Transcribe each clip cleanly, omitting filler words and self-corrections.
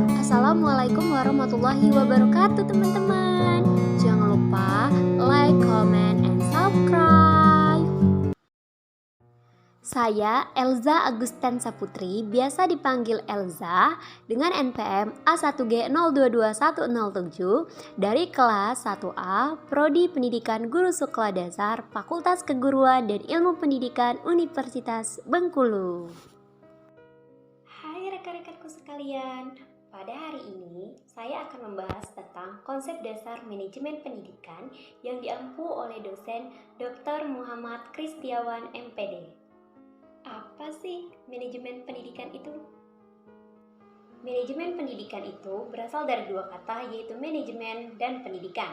Assalamualaikum warahmatullahi wabarakatuh teman-teman. Jangan lupa like, comment, and subscribe. Saya Elza Agustensa Putri, biasa dipanggil Elza, dengan NPM A1G022107 dari kelas 1A Prodi Pendidikan Guru Sekolah Dasar Fakultas Keguruan dan Ilmu Pendidikan Universitas Bengkulu. Hai rekan-rekanku sekalian, pada hari ini saya akan membahas tentang konsep dasar manajemen pendidikan yang diampu oleh dosen Dr. Muhammad Kristiawan MPD. Apa sih manajemen pendidikan itu? Manajemen pendidikan itu berasal dari dua kata, yaitu manajemen dan pendidikan.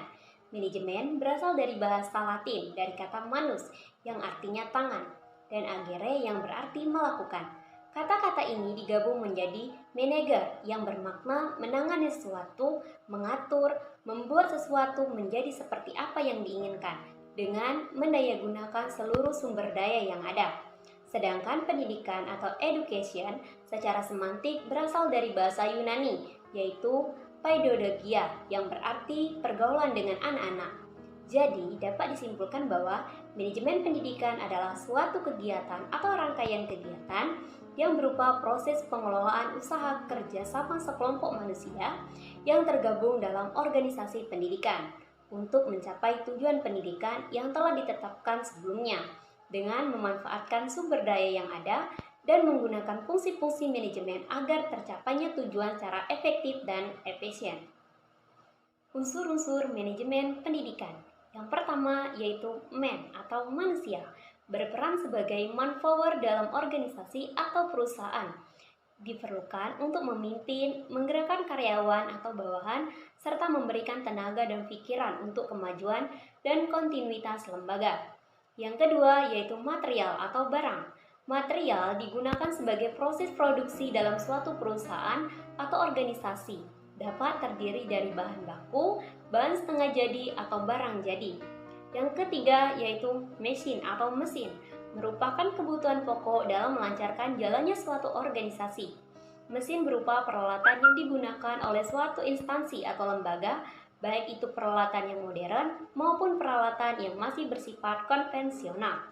Manajemen berasal dari bahasa Latin, dari kata manus yang artinya tangan, dan agere yang berarti melakukan. Kata-kata ini digabung menjadi manager yang bermakna menangani sesuatu, mengatur, membuat sesuatu menjadi seperti apa yang diinginkan dengan mendayagunakan seluruh sumber daya yang ada. Sedangkan pendidikan atau education secara semantik berasal dari bahasa Yunani, yaitu paidodegia yang berarti pergaulan dengan anak-anak. Jadi, dapat disimpulkan bahwa manajemen pendidikan adalah suatu kegiatan atau rangkaian kegiatan yang berupa proses pengelolaan usaha kerjasama sekelompok manusia yang tergabung dalam organisasi pendidikan untuk mencapai tujuan pendidikan yang telah ditetapkan sebelumnya dengan memanfaatkan sumber daya yang ada dan menggunakan fungsi-fungsi manajemen agar tercapainya tujuan secara efektif dan efisien. Unsur-unsur manajemen pendidikan. Yang pertama yaitu man atau manusia, berperan sebagai manpower dalam organisasi atau perusahaan. Diperlukan untuk memimpin, menggerakkan karyawan atau bawahan, serta memberikan tenaga dan pikiran untuk kemajuan dan kontinuitas lembaga. Yang kedua yaitu material atau barang. Material digunakan sebagai proses produksi dalam suatu perusahaan atau organisasi. Dapat terdiri dari bahan baku, bahan setengah jadi, atau barang jadi. Yang ketiga yaitu mesin atau mesin, merupakan kebutuhan pokok dalam melancarkan jalannya suatu organisasi. Mesin berupa peralatan yang digunakan oleh suatu instansi atau lembaga, baik itu peralatan yang modern maupun peralatan yang masih bersifat konvensional.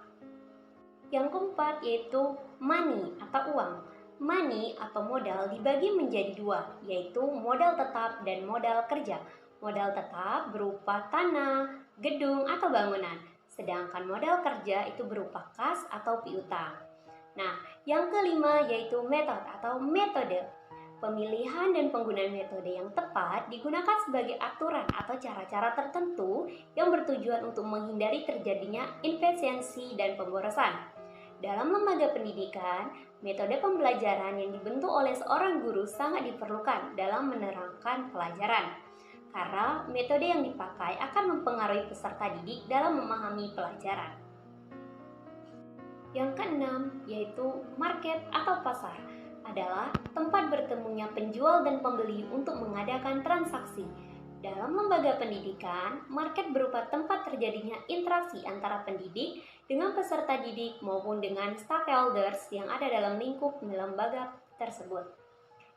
Yang keempat yaitu money atau uang. Money atau modal dibagi menjadi dua, yaitu modal tetap dan modal kerja. Modal tetap berupa tanah, gedung, atau bangunan, sedangkan modal kerja itu berupa kas atau piutang. Nah, yang kelima yaitu metode atau metode. Pemilihan dan penggunaan metode yang tepat digunakan sebagai aturan atau cara-cara tertentu yang bertujuan untuk menghindari terjadinya inefisiensi dan pemborosan. Dalam lembaga pendidikan, metode pembelajaran yang dibentuk oleh seorang guru sangat diperlukan dalam menerangkan pelajaran, karena metode yang dipakai akan mempengaruhi peserta didik dalam memahami pelajaran. Yang keenam yaitu market atau pasar, adalah tempat bertemunya penjual dan pembeli untuk mengadakan transaksi. Dalam lembaga pendidikan, market berupa tempat terjadinya interaksi antara pendidik dengan peserta didik maupun dengan stakeholders yang ada dalam lingkup lembaga tersebut.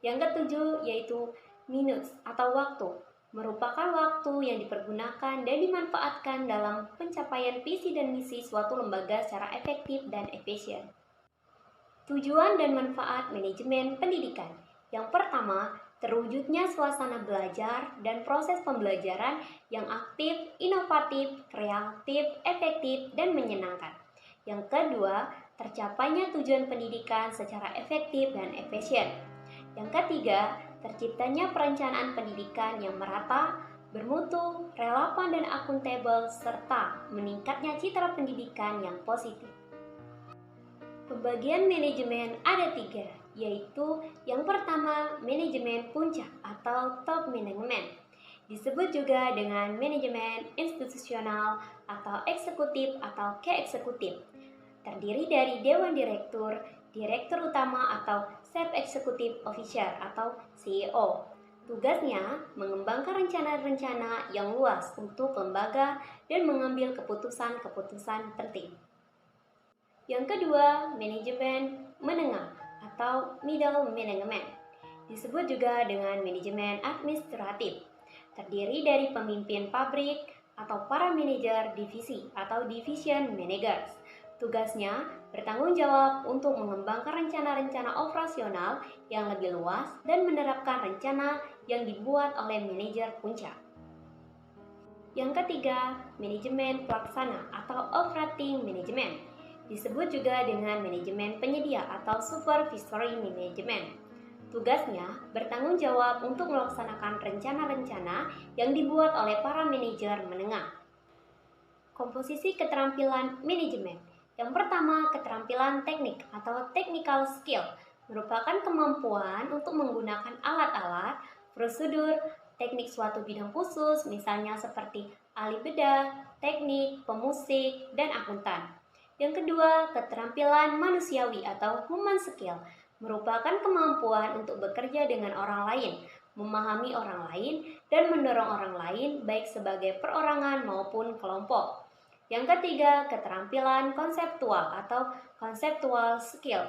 Yang ketujuh yaitu minutes atau waktu, merupakan waktu yang dipergunakan dan dimanfaatkan dalam pencapaian visi dan misi suatu lembaga secara efektif dan efisien. Tujuan dan manfaat manajemen pendidikan. Yang pertama, terwujudnya suasana belajar dan proses pembelajaran yang aktif, inovatif, kreatif, efektif, dan menyenangkan. Yang kedua, tercapainya tujuan pendidikan secara efektif dan efisien. Yang ketiga, terciptanya perencanaan pendidikan yang merata, bermutu, relevan, dan akuntabel, serta meningkatnya citra pendidikan yang positif. Pembagian manajemen ada tiga, yaitu yang pertama manajemen puncak atau top management. Disebut juga dengan manajemen institusional atau eksekutif atau ke-eksekutif. Terdiri dari Dewan Direktur, Direktur Utama atau Chief Executive Officer atau CEO. Tugasnya mengembangkan rencana-rencana yang luas untuk lembaga dan mengambil keputusan-keputusan penting. Yang kedua, manajemen menengah atau middle management. Disebut juga dengan manajemen administratif. Terdiri dari pemimpin pabrik atau para manajer divisi atau division managers. Tugasnya bertanggung jawab untuk mengembangkan rencana-rencana operasional yang lebih luas dan menerapkan rencana yang dibuat oleh manajer puncak. Yang ketiga, manajemen pelaksana atau operating management. Disebut juga dengan manajemen penyedia atau supervisory management. Tugasnya bertanggung jawab untuk melaksanakan rencana-rencana yang dibuat oleh para manajer menengah. Komposisi keterampilan manajemen. Yang pertama, keterampilan teknik atau technical skill merupakan kemampuan untuk menggunakan alat-alat, prosedur, teknik suatu bidang khusus, misalnya seperti ahli bedah, teknik, pemusik, dan akuntan. Yang kedua, keterampilan manusiawi atau human skill merupakan kemampuan untuk bekerja dengan orang lain, memahami orang lain, dan mendorong orang lain baik sebagai perorangan maupun kelompok. Yang ketiga, keterampilan konseptual atau conceptual skill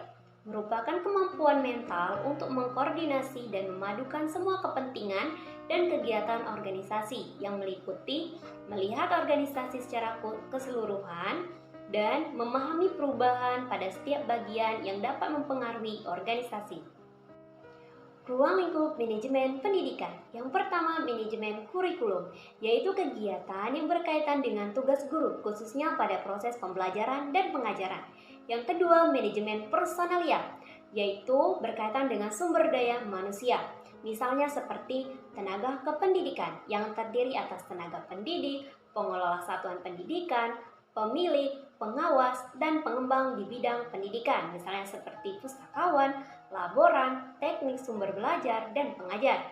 merupakan kemampuan mental untuk mengkoordinasi dan memadukan semua kepentingan dan kegiatan organisasi yang meliputi melihat organisasi secara keseluruhan dan memahami perubahan pada setiap bagian yang dapat mempengaruhi organisasi. Ruang lingkup manajemen pendidikan. Yang pertama, manajemen kurikulum, yaitu kegiatan yang berkaitan dengan tugas guru, khususnya pada proses pembelajaran dan pengajaran. Yang kedua, manajemen personalia, yaitu berkaitan dengan sumber daya manusia, misalnya seperti tenaga kependidikan yang terdiri atas tenaga pendidik, pengelola satuan pendidikan, pemilik, pengawas, dan pengembang di bidang pendidikan, misalnya seperti pustakawan, laboran, teknik sumber belajar, dan pengajar.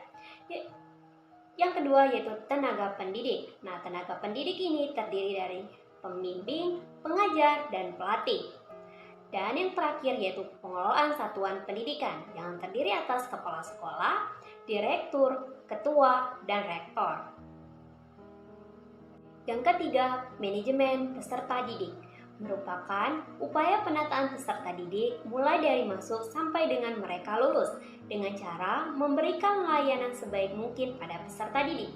Yang kedua yaitu tenaga pendidik. Nah, tenaga pendidik ini terdiri dari pembimbing, pengajar, dan pelatih. Dan yang terakhir yaitu pengelolaan satuan pendidikan yang terdiri atas kepala sekolah, direktur, ketua, dan rektor. Yang ketiga, manajemen peserta didik merupakan upaya penataan peserta didik mulai dari masuk sampai dengan mereka lulus dengan cara memberikan layanan sebaik mungkin pada peserta didik.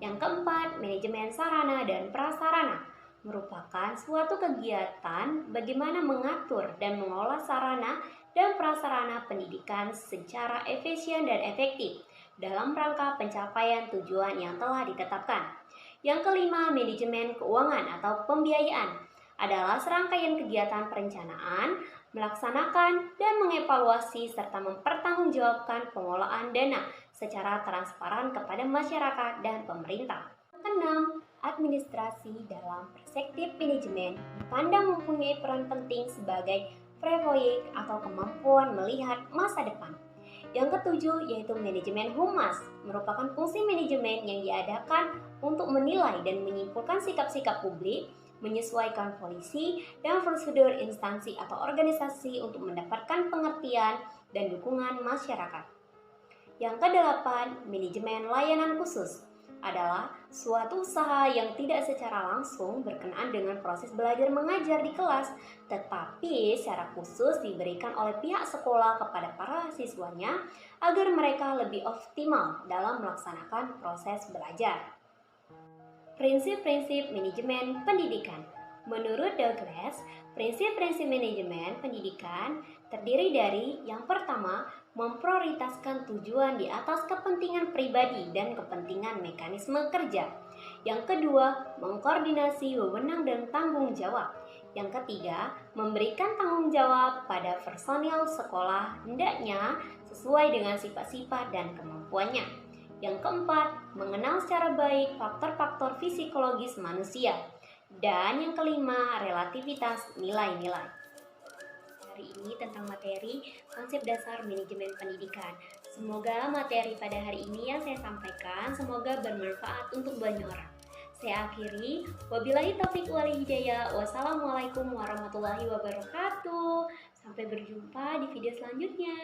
Yang keempat, manajemen sarana dan prasarana merupakan suatu kegiatan bagaimana mengatur dan mengolah sarana dan prasarana pendidikan secara efisien dan efektif dalam rangka pencapaian tujuan yang telah ditetapkan. Yang kelima, manajemen keuangan atau pembiayaan adalah serangkaian kegiatan perencanaan, melaksanakan, dan mengevaluasi serta mempertanggungjawabkan pengelolaan dana secara transparan kepada masyarakat dan pemerintah. Keenam, administrasi dalam perspektif manajemen dipandang mempunyai peran penting sebagai prevoyek atau kemampuan melihat masa depan. Yang ketujuh yaitu manajemen humas, merupakan fungsi manajemen yang diadakan untuk menilai dan menyimpulkan sikap-sikap publik, menyesuaikan polisi dan prosedur instansi atau organisasi untuk mendapatkan pengertian dan dukungan masyarakat. Yang kedelapan, manajemen layanan khusus adalah suatu usaha yang tidak secara langsung berkenaan dengan proses belajar mengajar di kelas, tetapi secara khusus diberikan oleh pihak sekolah kepada para siswanya agar mereka lebih optimal dalam melaksanakan proses belajar. Prinsip-prinsip manajemen pendidikan. Menurut Douglas, prinsip-prinsip manajemen pendidikan terdiri dari yang pertama, memprioritaskan tujuan di atas kepentingan pribadi dan kepentingan mekanisme kerja. Yang kedua, mengkoordinasi wewenang dan tanggung jawab. Yang ketiga, memberikan tanggung jawab pada personil sekolah hendaknya sesuai dengan sifat-sifat dan kemampuannya. Yang keempat, mengenal secara baik faktor-faktor psikologis manusia. Dan yang kelima, relativitas nilai-nilai. Hari ini tentang materi konsep dasar manajemen pendidikan. Semoga materi pada hari ini yang saya sampaikan semoga bermanfaat untuk banyak orang. Saya akhiri, wabillahi taufiq wal hidayah. Wassalamualaikum warahmatullahi wabarakatuh. Sampai berjumpa di video selanjutnya.